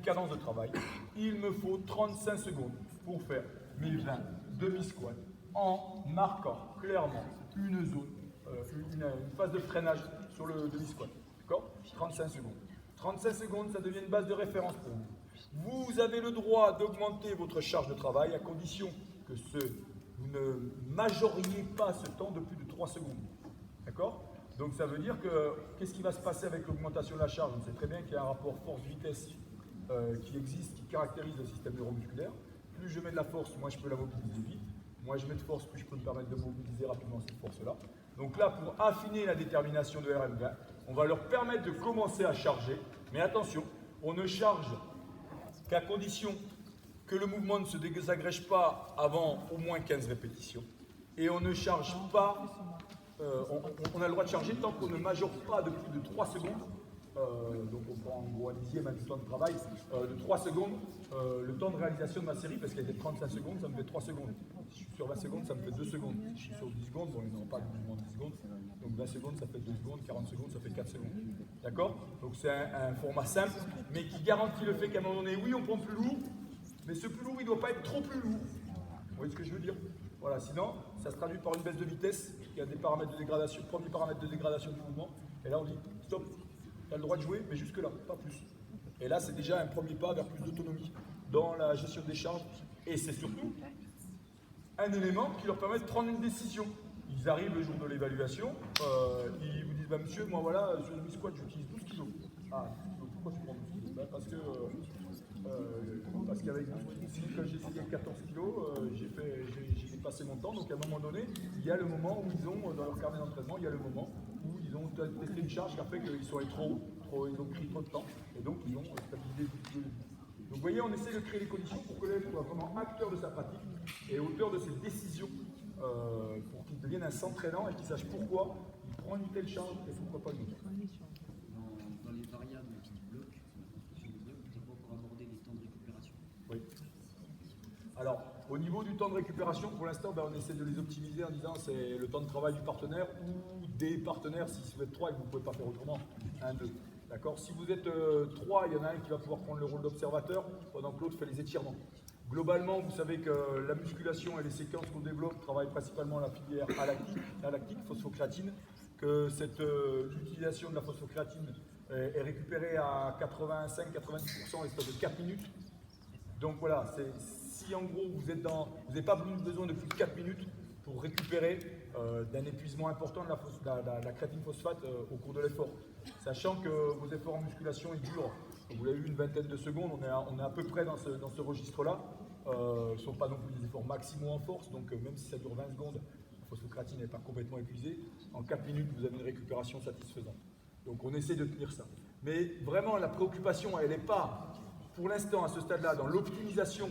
cadence de travail, il me faut 35 secondes pour faire mes 20 demi-squats en marquant clairement une zone, une phase de freinage sur le demi-squat. D'accord? 35 secondes. 35 secondes, ça devient une base de référence pour vous. Vous avez le droit d'augmenter votre charge de travail à condition que vous ne majoriez pas ce temps de plus de 3 secondes. D'accord? Donc ça veut dire que, qu'est-ce qui va se passer avec l'augmentation de la charge? On sait très bien qu'il y a un rapport force-vitesse qui existe, qui caractérise le système neuromusculaire. Plus je mets de la force, moins je peux la mobiliser vite. Moins je mets de force, plus je peux me permettre de mobiliser rapidement cette force-là. Donc là, pour affiner la détermination de RM20, on va leur permettre de commencer à charger. Mais attention, on ne charge qu'à condition que le mouvement ne se désagrège pas avant au moins 15 répétitions. Et on ne charge pas, on a le droit de charger tant qu'on ne majore pas de plus de 3 secondes. Donc on prend en gros un dixième du temps de travail, de 3 secondes, le temps de réalisation de ma série, parce qu'elle était 35 secondes, ça me fait 3 secondes. Si je suis sur 20 secondes, ça me fait 2 secondes. Si je suis sur 10 secondes, bon, ils n'auront pas de mouvement de 10 secondes, donc 20 secondes, ça fait 2 secondes, 40 secondes, ça fait 4 secondes. D'accord? Donc c'est un format simple, mais qui garantit le fait qu'à un moment donné, oui, on prend plus lourd, mais ce plus lourd, il ne doit pas être trop plus lourd. Vous voyez ce que je veux dire? Voilà, sinon, ça se traduit par une baisse de vitesse, il y a des paramètres de dégradation, premier paramètre de dégradation du mouvement, et là on dit, stop. Tu as le droit de jouer, mais jusque-là, pas plus. Et là, c'est déjà un premier pas vers plus d'autonomie dans la gestion des charges. Et c'est surtout un élément qui leur permet de prendre une décision. Ils arrivent le jour de l'évaluation, ils vous disent bah, monsieur, moi voilà, sur le squat, j'utilise 12 kg. Ah, 12 kg, pourquoi tu prends 12 kg bah, parce qu'avec 12 kg, quand j'ai essayé 14 kg, j'ai dépassé mon temps. Donc à un moment donné, il y a le moment où ils ont, dans leur carnet d'entraînement, il y a le moment où ils ont testé une charge qui a fait qu'ils sont allés trop haut, ils ont pris trop de temps, et donc ils ont stabilisé le début. Donc vous voyez, on essaie de créer les conditions pour que l'élève soit vraiment acteur de sa pratique et auteur de ses décisions pour qu'il devienne un s'entraînant et qu'il sache pourquoi il prend une telle charge et pourquoi pas une autre. Dans les variables qui bloquent, sur le bloc, vous n'avez pas encore abordé les temps de récupération. Oui. Alors, au niveau du temps de récupération, pour l'instant, on essaie de les optimiser en disant c'est le temps de travail du partenaire ou des partenaires si vous êtes 3 et que vous ne pouvez pas faire autrement. 1, 2. D'accord? Si vous êtes 3, il y en a un qui va pouvoir prendre le rôle d'observateur pendant que l'autre fait les étirements. Globalement, vous savez que la musculation et les séquences qu'on développe travaillent principalement la filière lactique, phosphocréatine, que l'utilisation de la phosphocréatine est récupérée à 85-90% l'espace de 4 minutes. Donc voilà, si en gros vous n'avez pas besoin de plus de 4 minutes pour récupérer d'un épuisement important de la créatine phosphate au cours de l'effort. Sachant que vos efforts en musculation ils durent, vous l'avez vu, une vingtaine de secondes, on est à peu près dans ce registre-là. Ce ne sont pas non plus des efforts maximaux en force, donc même si ça dure 20 secondes, la phosphocréatine n'est pas complètement épuisée. En 4 minutes, vous avez une récupération satisfaisante. Donc on essaie de tenir ça. Mais vraiment, la préoccupation, elle n'est pas, pour l'instant, à ce stade-là, dans l'optimisation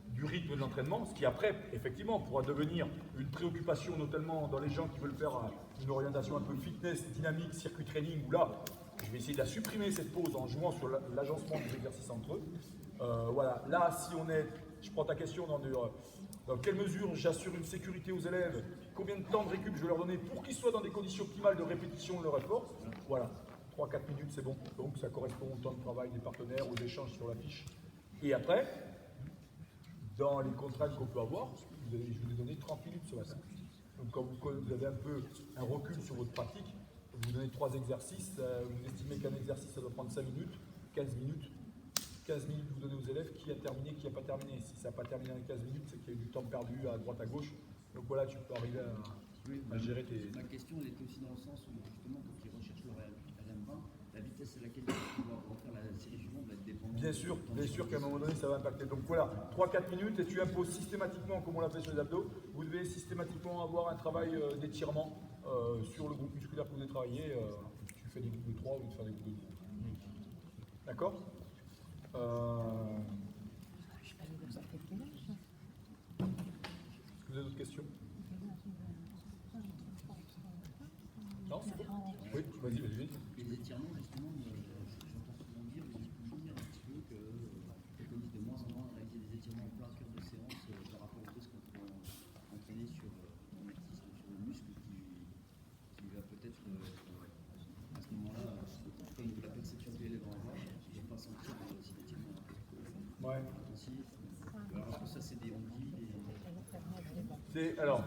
du rythme de l'entraînement, ce qui après, effectivement, pourra devenir une préoccupation, notamment dans les gens qui veulent faire une orientation un peu fitness, dynamique, circuit training, où là, je vais essayer de la supprimer cette pause en jouant sur l'agencement des exercices entre eux. Voilà, là, si on est, je prends ta question dans quelle mesure j'assure une sécurité aux élèves, combien de temps de récup je vais leur donner pour qu'ils soient dans des conditions optimales de répétition de leur effort, voilà, 3-4 minutes c'est bon, donc ça correspond au temps de travail des partenaires, aux échanges sur la fiche. Et après, dans les contraintes qu'on peut avoir, je vous ai donné 30 minutes ce matin. Donc quand vous avez un peu un recul sur votre pratique, vous donnez 3 exercices, vous estimez qu'un exercice ça doit prendre 5 minutes, 15 minutes. 15 minutes vous donnez aux élèves qui a terminé, qui n'a pas terminé. Si ça n'a pas terminé en 15 minutes, c'est qu'il y a eu du temps perdu à droite à gauche. Donc voilà, tu peux arriver à gérer tes... Ma question elle était aussi dans le sens où justement quand ils recherchent leur RM20, la vitesse à laquelle ils vont pouvoir refaire la série suivante va être dépendante. Bien sûr qu'à un moment donné ça va impacter. Donc voilà, 3-4 minutes et tu imposes systématiquement, comme on l'a fait sur les abdos, vous devez systématiquement avoir un travail d'étirement sur le groupe musculaire que vous avez travaillé. Tu fais des groupes de 3 ou tu fais des groupes de 10. D'accord? Est-ce que vous avez d'autres questions? Non, c'est bon. Oui, vas-y. Et les étirements, justement, j'entends souvent dire, je dis toujours un petit peu que préconise de moins en moins de réaliser des étirements en plein cœur de séance par rapport au risque qu'on peut entraîner sur le muscle qui va peut-être, à ce moment-là, en tout cas au niveau de la perception que l'élève va avoir, il ne va pas sentir aussi d'étirement. Ouais. intensif. Alors, est-ce que ça c'est des on-dit, Alors,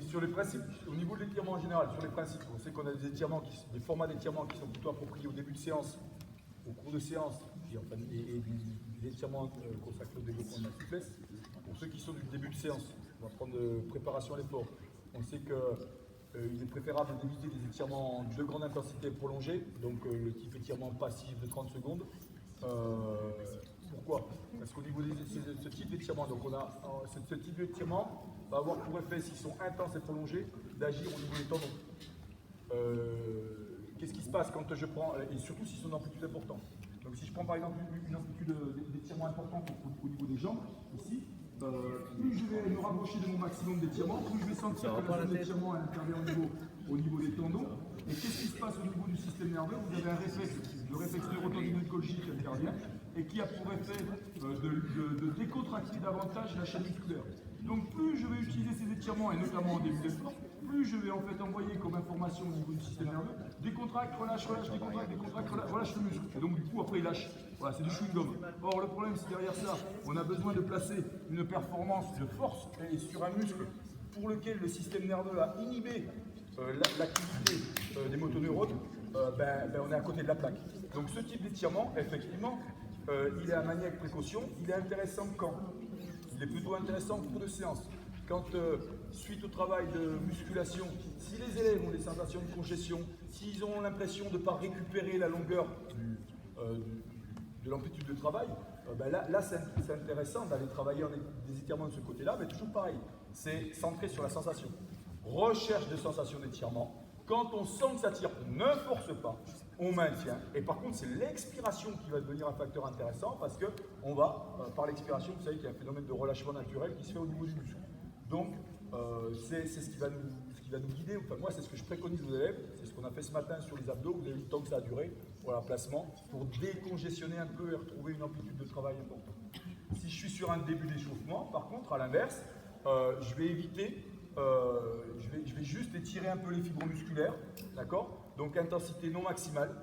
sur les principes, au niveau de l'étirement en général, sur les principes, on sait qu'on a des étirements, des formats d'étirement qui sont plutôt appropriés au début de séance, au cours de séance, et des étirements consacrés au développement de la souplesse. Pour ceux qui sont du début de séance, on va prendre de préparation à l'effort. On sait qu'il est préférable d'éviter des étirements de grande intensité prolongée, donc le type étirement passif de 30 secondes. Pourquoi? Parce qu'au niveau de ce type d'étirement, donc ce type d'étirement va avoir pour effet, s'ils sont intenses et prolongés, d'agir au niveau des tendons. Qu'est-ce qui se passe quand je prends, et surtout s'ils sont d'amplitude importante. Donc si je prends par exemple une amplitude d'étirement importante au niveau des jambes, ici, plus je vais me rapprocher de mon maximum d'étirement, plus je vais sentir que la zone d'étirement intervient au niveau des tendons. Et qu'est-ce qui se passe au niveau du système nerveux? Vous avez un réflexe, le réflexe neurotendinoglyque qui intervient et qui a pour effet de décontracter davantage la chaîne musculaire. Donc plus je vais utiliser ces étirements, et notamment en début d'effort, plus je vais en fait envoyer comme information au niveau du système nerveux, décontracte, relâche, relâche, décontracte, décontracte, relâche le muscle. Et donc du coup après il lâche. Voilà, c'est du chewing-gum. Or le problème c'est derrière ça, on a besoin de placer une performance de force et sur un muscle pour lequel le système nerveux a inhibé l'activité des motoneurones, on est à côté de la plaque. Donc ce type d'étirement, effectivement, il est à manier avec précaution. Il est intéressant quand? Il est plutôt intéressant en cours de séance. Quand, suite au travail de musculation, si les élèves ont des sensations de congestion, s'ils ont l'impression de ne pas récupérer la longueur de l'amplitude de travail, là c'est intéressant d'aller travailler des étirements de ce côté-là, mais toujours pareil, c'est centré sur la sensation. Recherche de sensation d'étirement. Quand on sent que ça tire, on ne force pas, on maintient. Et par contre, c'est l'expiration qui va devenir un facteur intéressant parce qu'on va, par l'expiration, vous savez qu'il y a un phénomène de relâchement naturel qui se fait au niveau du muscle. Donc, c'est ce qui va nous guider. Enfin, moi, c'est ce que je préconise aux élèves. C'est ce qu'on a fait ce matin sur les abdos. Vous avez vu le temps que ça a duré. Voilà, placement, pour décongestionner un peu et retrouver une amplitude de travail importante. Si je suis sur un début d'échauffement, par contre, à l'inverse, je vais éviter, je vais juste étirer un peu les fibres musculaires, d'accord? Donc intensité non maximale,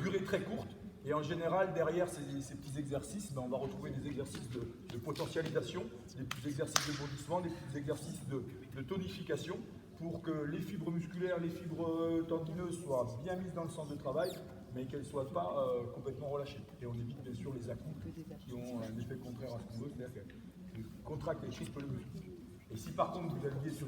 durée très courte, et en général, derrière ces petits exercices, on va retrouver des exercices de potentialisation, des petits exercices de bondissement, des petits exercices de tonification, pour que les fibres musculaires, les fibres tendineuses soient bien mises dans le sens de travail, mais qu'elles ne soient pas complètement relâchées. Et on évite bien sûr les à-coups qui ont un effet contraire à ce qu'on veut, c'est-à-dire qu'elles contractent et crispent le muscle. Et si par contre vous alliez sur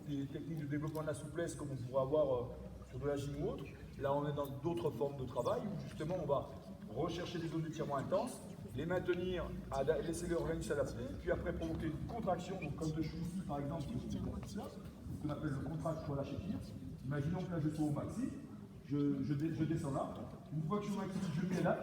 des techniques de développement de la souplesse comme on pourrait avoir sur de la gym ou autre, là on est dans d'autres formes de travail où justement on va rechercher des zones d'étirement intenses, les maintenir, laisser l'organisme s'adapter, puis après provoquer une contraction, donc comme je suis ici par exemple, ce qu'on appelle le contract relâche tire. Imaginons que là je sois au maxi, je descends là, une fois que je suis au maxi, je mets là,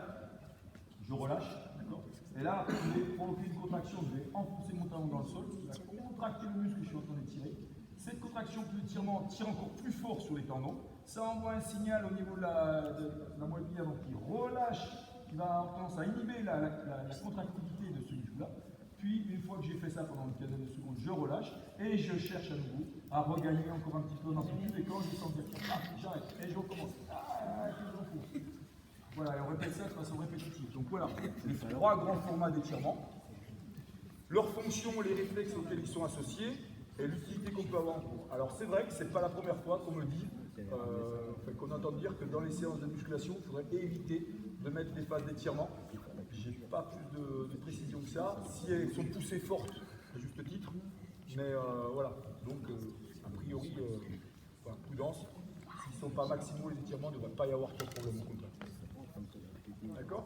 je relâche, d'accord. Et là, je vais provoquer une contraction, je vais enfoncer mon talon dans le sol, je vais contracter le muscle que je suis en train d'étirer. Cette contraction plus d'étirement tire encore plus fort sur les tendons. Ça envoie un signal au niveau de la moelle épinière qui relâche, qui va avoir tendance à inhiber la contractilité de ce muscle-là. Puis, une fois que j'ai fait ça pendant une quinzaine de secondes, je relâche et je cherche à nouveau à regagner encore un petit peu d'amplitude. Et quand je sens dire, j'arrête et je recommence. Voilà, et on répète ça de façon répétitive. Donc voilà, les trois grands formats d'étirement, leurs fonctions, les réflexes auxquels ils sont associés et l'utilité qu'on peut avoir en cours. Alors c'est vrai que ce n'est pas la première fois qu'on me dit, qu'on entend dire que dans les séances de musculation, il faudrait éviter de mettre des phases d'étirement. Je n'ai pas plus de précision que ça. Si elles sont poussées fortes, à juste titre, mais voilà. Donc a priori, prudence. S'ils ne sont pas maximaux les étirements, il ne devrait pas y avoir trop de problème au contraire. D'accord?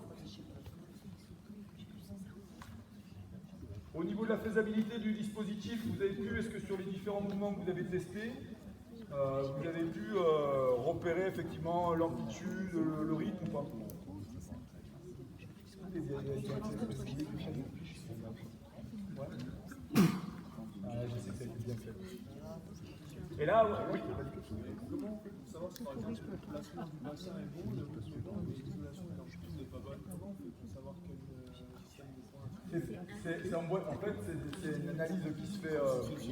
Au niveau de la faisabilité du dispositif, vous avez pu, est-ce que sur les différents mouvements que vous avez testés, vous avez pu repérer effectivement l'amplitude, le rythme ou pas? Je sais que ça a été bien fait. Et là, oui. Comment on fait pour savoir si par exemple la séance du bassin est bonne, le mouvement de l'isolation et l'amplitude n'est pas bonne? Comment on fait pour savoir quel système de points? En fait, c'est une analyse qui se fait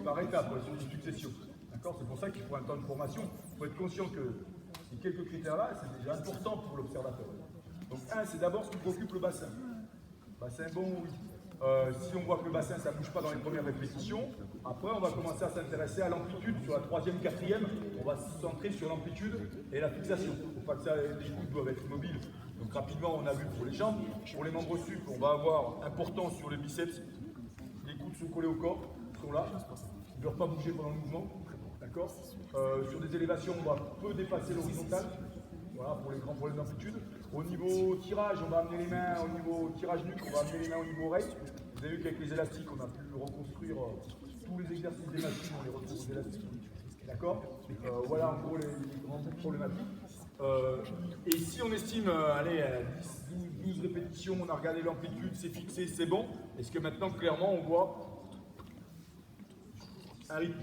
par étapes, sur une succession. D'accord? C'est pour ça qu'il faut un temps de formation. Il faut être conscient que ces quelques critères-là, c'est déjà important pour l'observateur. Donc, un, c'est d'abord ce qui préoccupe le bassin. Bassin bon, oui. Si on voit que le bassin, ça ne bouge pas dans les premières répétitions, après on va commencer à s'intéresser à l'amplitude. Sur la troisième, quatrième, on va se centrer sur l'amplitude et la fixation. Il ne faut pas que ça, les coudes doivent être mobiles. Donc rapidement, on a vu pour les jambes. Pour les membres suples, on va avoir important sur les biceps. Les coudes sont collés au corps, sont là. Ils ne doivent pas bouger pendant le mouvement. D'accord. Sur des élévations, on va peu dépasser l'horizontale. Voilà, pour les grands problèmes d'amplitude. Au niveau tirage, on va amener les mains au niveau tirage nuque, on va amener les mains au niveau oreille. Vous avez vu qu'avec les élastiques, on a pu reconstruire tous les exercices des machines, on les retrouve aux élastiques. D'accord. Voilà en gros les grandes problématiques. Et si on estime, allez, à 10, 12 répétitions, on a regardé l'amplitude, c'est fixé, c'est bon. Est-ce que maintenant, clairement, on voit un rythme?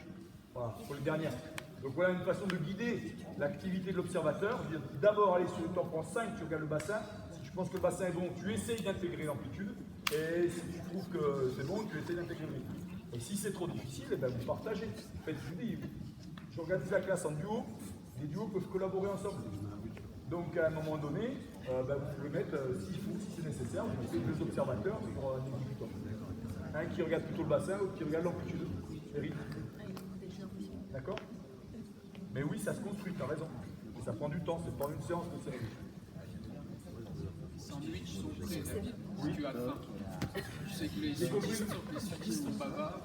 Voilà, pour les dernières. Donc voilà une façon de guider l'activité de l'observateur. D'abord, aller sur le temps, prends 5, tu regardes le bassin. Si tu penses que le bassin est bon, tu essayes d'intégrer l'amplitude. Et si tu trouves que c'est bon, tu essayes d'intégrer le rythme. Et si c'est trop difficile, eh ben, vous partagez. Faites du. J'organise la classe en duo. Les duos peuvent collaborer ensemble. Donc à un moment donné, ben, vous pouvez mettre, s'il faut, si c'est nécessaire, vous mettez 2 observateurs sur un exécutant. Un qui regarde plutôt le bassin, l'autre qui regarde l'amplitude. Les rythmes. D'accord? Mais oui, ça se construit, tu as raison. Et ça prend du temps, c'est pas une séance de série. Sandwich sont prêts. Oui. Tu as faim. Tu sais que les sudistes sont bavards.